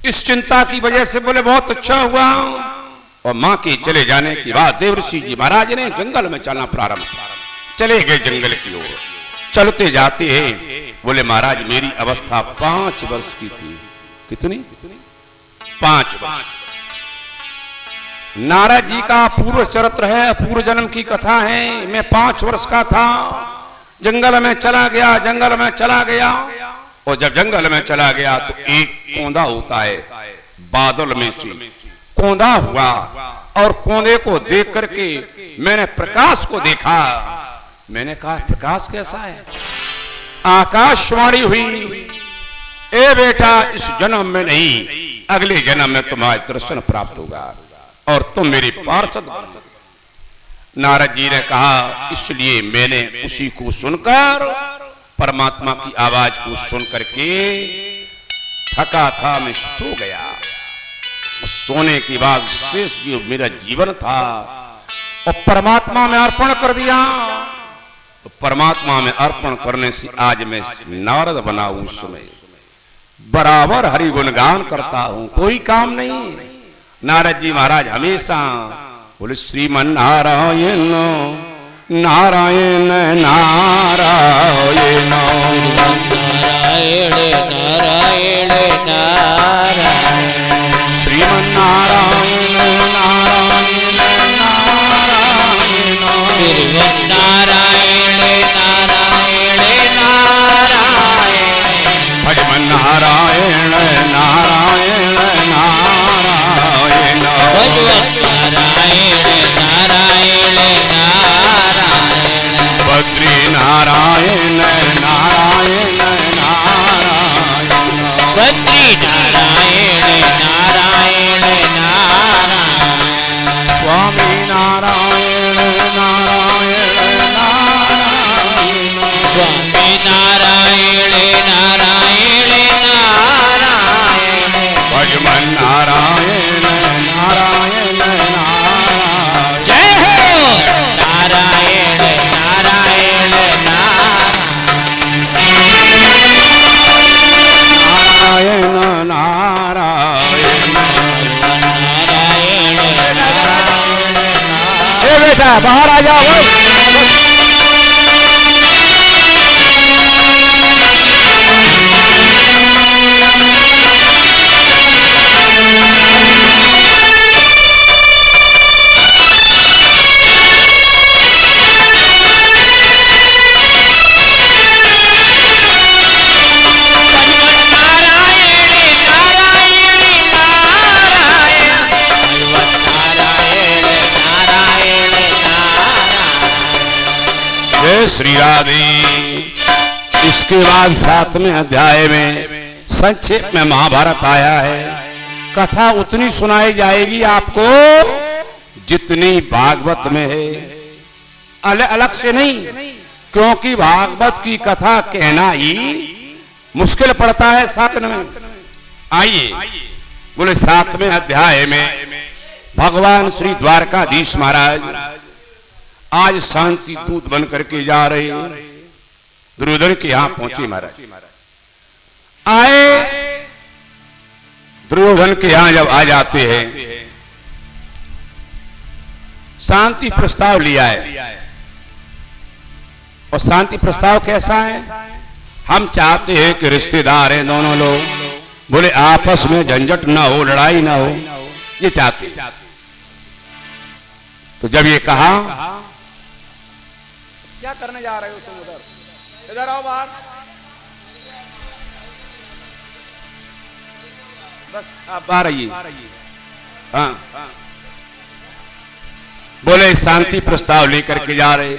इस चिंता की वजह से बोले बहुत अच्छा हुआ। और मां के चले जाने के बाद देवर्षि जी महाराज ने जंगल में चलना प्रारंभ, चले गए जंगल की ओर। चलते जाते हैं, बोले महाराज मेरी अवस्था 5 वर्ष की थी। कितनी? 5 वर्ष। नारद जी का पूर्व चरित्र है, पूर्व जन्म की कथा है। मैं 5 वर्ष का था, जंगल में चला गया, जंगल में चला गया। और जब जंगल में चला गया तो एक कोंदा होता है, बादल में से कोंदा हुआ और कोंदे को देख करके मैंने प्रकाश को देखा। मैंने कहा प्रकाश कैसा है? आकाशवाणी हुई, ए बेटा इस जन्म में नहीं, अगले जन्म में तुम्हारा दर्शन प्राप्त होगा और तुम मेरे पार्षद बनो। नारद जी ने कहा इसलिए मैंने उसी को सुनकर, परमात्मा की आवाज को सुन करके थका था, मैं सो गया। सोने के बाद शेष जो मेरा जीवन था और परमात्मा में अर्पण कर दिया। तो परमात्मा में अर्पण करने से आज मैं नारद बना हूं। उस समय बराबर हरि गुणगान करता हूं, कोई काम नहीं। नारद जी महाराज हमेशा बोले श्रीमन नारायण नारायण नारायण नारायण नारायण नारायण, श्रीमन नारायण नारायण नारायण, श्रीमन नारायण नारायण नारायण, भजमन नारायण नारायण नारायण, भगवत नारायण नारायण नारायण, बद्री नारायण नारायण नारायण, बद्री नारायण नारायण नारायण, स्वामी नारायण नारायण नारायण, स्वामी नारायण नारायण नारायण, भजमन नारायण नारायण नारायण, जय हो नारायण नारायण नारायण नारायण। नारायण नारायण, ए बेटा बाहर आ जाओ। जय श्री राधे। इसके बाद 7वें अध्याय में संक्षेप में महाभारत आया है। कथा उतनी सुनाई जाएगी आपको जितनी भागवत में है, अलग अलग से नहीं, क्योंकि भागवत की कथा कहना ही मुश्किल पड़ता है 7 में। आइए बोले 7वें अध्याय में भगवान श्री द्वारकाधीश महाराज आज शांति दूत बन करके जा रहे हैं। दुर्योधन के यहां पहुंचे महाराज। आए दुर्योधन के यहां जब आ जाते हैं, शांति प्रस्ताव लिया है। और शांति प्रस्ताव कैसा है? हम चाहते हैं कि रिश्तेदार हैं दोनों लोग, बोले आपस में झंझट ना हो, लड़ाई ना हो, ये चाहते हैं। तो जब ये कहा, क्या करने जा रहे हो तुम उधर, इधर आओ बाहर, बस आप बाहर आइए। हाँ, बोले शांति प्रस्ताव लेकर के जा रहे,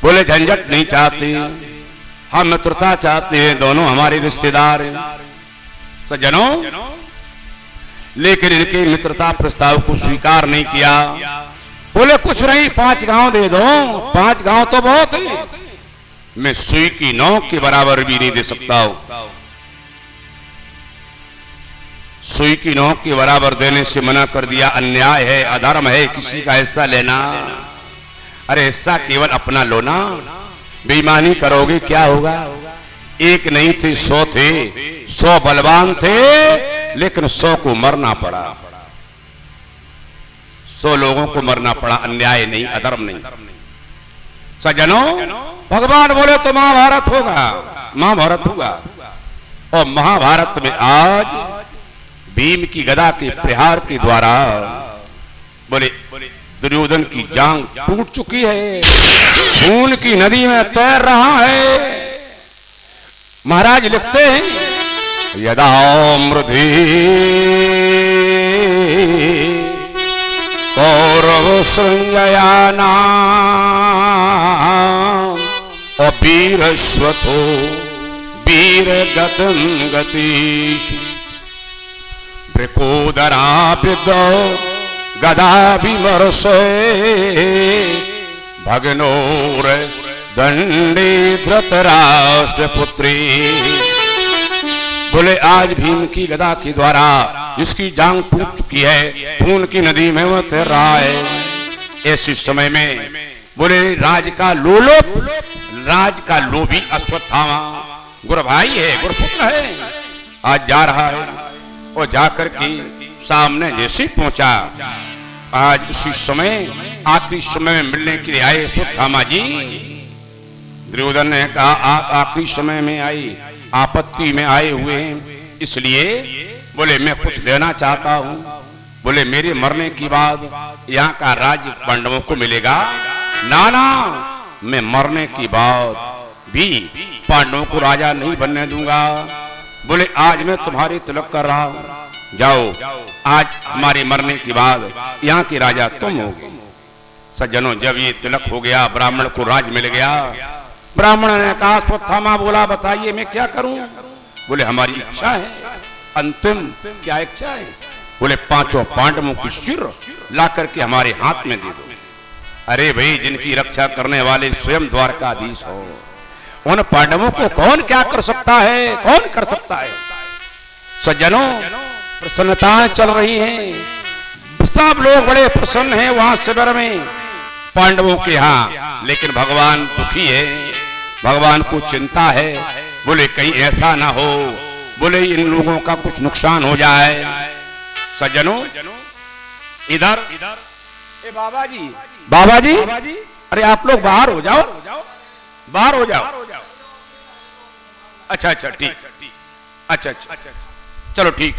बोले झंझट नहीं चाहते, हम मित्रता चाहते हैं, दोनों हमारे रिश्तेदार हैं सज्जनों। लेकिन इनके मित्रता प्रस्ताव को स्वीकार नहीं किया। बोले कुछ नहीं, 5 गांव दे दो, 5 गांव तो बहुत है, मैं सुई की नोक के बराबर भी नहीं दे सकता हूं। सुई की नोक के बराबर देने से मना कर दिया, अन्याय है, अधर्म है किसी का हिस्सा लेना। अरे हिस्सा केवल अपना लो ना, बेईमानी करोगे क्या होगा? एक नहीं थे 100 थे, 100 बलवान थे, लेकिन 100 को मरना पड़ा, 100 लोगों को मरना पड़ा। अन्याय नहीं, अधर्म नहीं सज्जनों। भगवान बोले तो महाभारत होगा, महाभारत होगा। और महाभारत में आज भीम की गदा के प्रहार के द्वारा बोले दुर्योधन की जांग टूट चुकी है, खून की नदी में तैर रहा है। महाराज लिखते हैं, यदा मृधि कौरव संजयाना वीरश्वतो वीर गतम गतीषु वृकोदराभ्युदो गदा विमर्शे भगनोर दंडे धृतराष्ट्र पुत्री। बोले आज भीम की गदा के द्वारा जिसकी जांग टूट चुकी है, खून की नदी में वह तैर रहा है। ऐसे समय में बोले राज का लोभी अश्वत्थामा गुरु भाई है, गुरुपुत्र है, आज जा रहा है। और जाकर के सामने जैसे पहुंचा, आज उसी समय आखिरी समय में मिलने के लिए आए अश्वत्थामा जी। दुर्योधन ने कहा आप आखिरी समय में आई, आपत्ति में आए हुए हैं, इसलिए बोले मैं कुछ देना चाहता हूं। बोले मेरे मरने के बाद यहाँ का राज्य पांडवों को मिलेगा? ना, मैं मरने के बाद भी पांडवों को राजा नहीं बनने दूंगा। बोले आज मैं तुम्हारी तिलक कर रहा हूं, जाओ, आज हमारे मरने के बाद यहाँ के राजा तुम होगे। सज्जनों जब ये तिलक हो गया, ब्राह्मण को राज मिल गया। ब्राह्मण ने कहा अश्वत्थामा बोला बताइए मैं क्या करूं? बोले हमारी इच्छा है, अंतिम क्या इच्छा है? बोले 5 पांडवों की सिर ला करके हमारे हाथ में दे दो। अरे भाई जिनकी रक्षा करने वाले स्वयं द्वारकाधीश हो, उन पांडवों को कौन क्या कर सकता है? कौन कर सकता है? सज्जनों प्रसन्नताएं चल रही हैं, सब लोग बड़े प्रसन्न हैं वहां शिविर में पांडवों के यहाँ। लेकिन भगवान दुखी है, भगवान को चिंता है। बोले कहीं ऐसा ना हो, बोले इन लोगों का कुछ नुकसान हो जाए। सज्जनों इधर ए बाबा जी, बाबा जी, अरे आप लोग बाहर हो जाओ, बाहर हो जाओ। अच्छा अच्छा ठीक, अच्छा अच्छा चलो ठीक।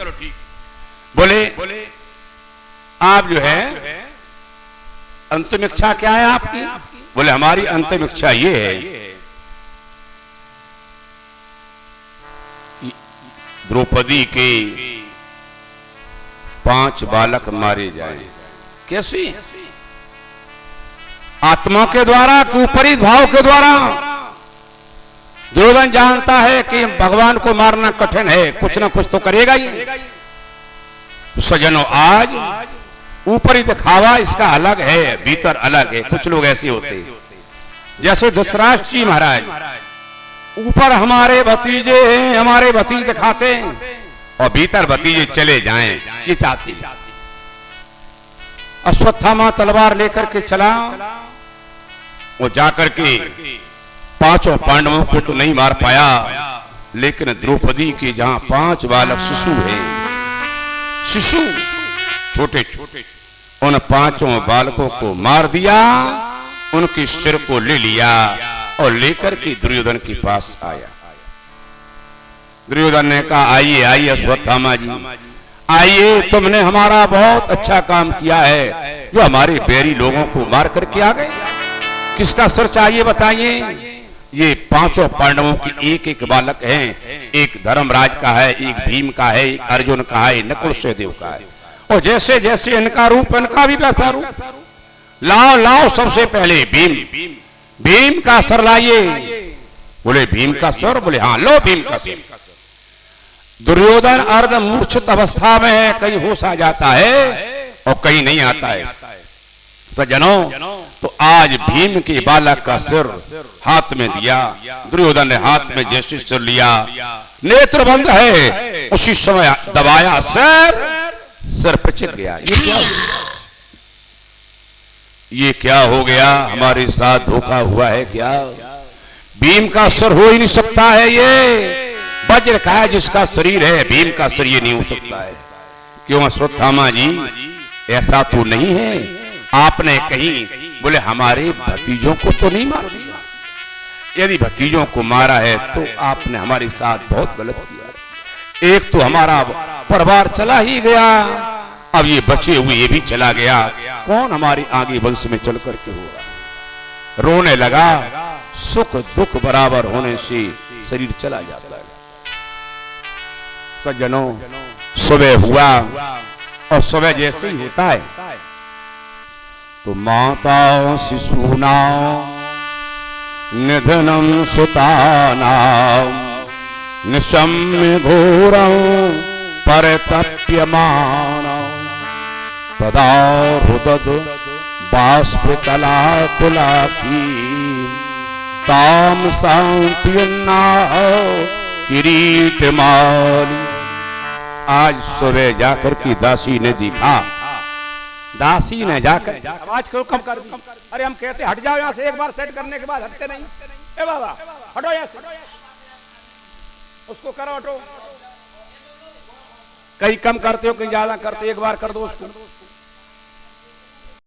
बोले आप जो है अंतिम इच्छा क्या है आपकी? बोले हमारी अंतिम इच्छा ये है द्रौपदी के 5 बालक मारे जाएं। कैसे? आत्मा के द्वारा, कुपरीत भाव के द्वारा। दुर्योधन जानता है कि भगवान को मारना कठिन है, कुछ ना कुछ तो करेगा ही। सज्जनों, आज ऊपरी दिखावा इसका अलग है, भीतर अलग है। कुछ लोग ऐसे होते हैं जैसे धृतराष्ट्र जी महाराज, ऊपर हमारे भतीजे हैं, हमारे भतीजे दिखाते हैं और भीतर भतीजे चले जाएं, ये चाहती। अश्वत्थामा तलवार लेकर के चला, वो जाकर के 5 पांडवों को तो नहीं मार पाया, लेकिन द्रौपदी के जहां 5 बालक शिशु हैं, शिशु छोटे छोटे, उन 5 बालकों को मार दिया, उनके सिर को ले लिया और लेकर के दुर्योधन के पास आया। दुर्योधन ने कहा आइए आइए अश्वत्थामा जी, आइए, तुमने हमारा बहुत अच्छा काम किया है, जो हमारे बैरी लोगों को मार करके आ गए। किसका सिर चाहिए बताइए? ये 5 पांडवों की एक एक बालक हैं, एक धर्मराज का है, एक भीम का है, एक अर्जुन का है, नकुल सहदेव का है। और जैसे जैसे इनका रूप, इनका भी वैसा रूप। लाओ लाओ, सबसे पहले भीम का सर लाइए। बोले भीम का सर? बोले हाँ, लो भीम का सर। दुर्योधन अर्ध मूर्छित अवस्था में है, कहीं होश आ जाता है और कहीं नहीं आता है। सज्जनों, तो आज भीम के बालक का सिर हाथ में दिया, दुर्योधन ने हाथ में जैसे सिर लिया, नेत्र बंद है, उसी समय दबाया, सिर पिचक गया। ये क्या हो गया? हमारे साथ धोखा हुआ है क्या? भीम का सिर हो ही नहीं सकता है, ये वज्र का है जिसका शरीर है, भीम का सिर ये नहीं हो सकता है। क्यों अश्वत्थामा जी, ऐसा तो नहीं है? आपने कहीं, बोले हमारे भतीजों को तो नहीं मार दिया। यदि भतीजों को मारा है तो आपने हमारे साथ बहुत गलत किया। एक तो हमारा परिवार चला ही गया, अब ये बचे हुए ये भी चला गया, कौन हमारे आगे वंश में चल करके होगा? रोने लगा। सुख दुख बराबर होने से शरीर चला जाता है। सज्जनों, सुबह हुआ और सुबह जैसे ही होता है तो माता शिशूना निधनम सुतानाम निशम्य घोरं परतप्यमाना तदा रुदद बाष्पकलाकुलाकी ताम शांतियन्ना किरीटमाली। आज सुबह जाकर की दासी ने देखा, दासी ने जाकर आवाज क्यों कम कर दी? अरे हम कहते हट जाओ यहाँ से, एक बार सेट करने के बाद हटते नहीं। ए बाबा हटो यहाँ से, उसको करो हटो। कहीं कम करते हो, कहीं ज्यादा करते, एक बार कर दो उसको।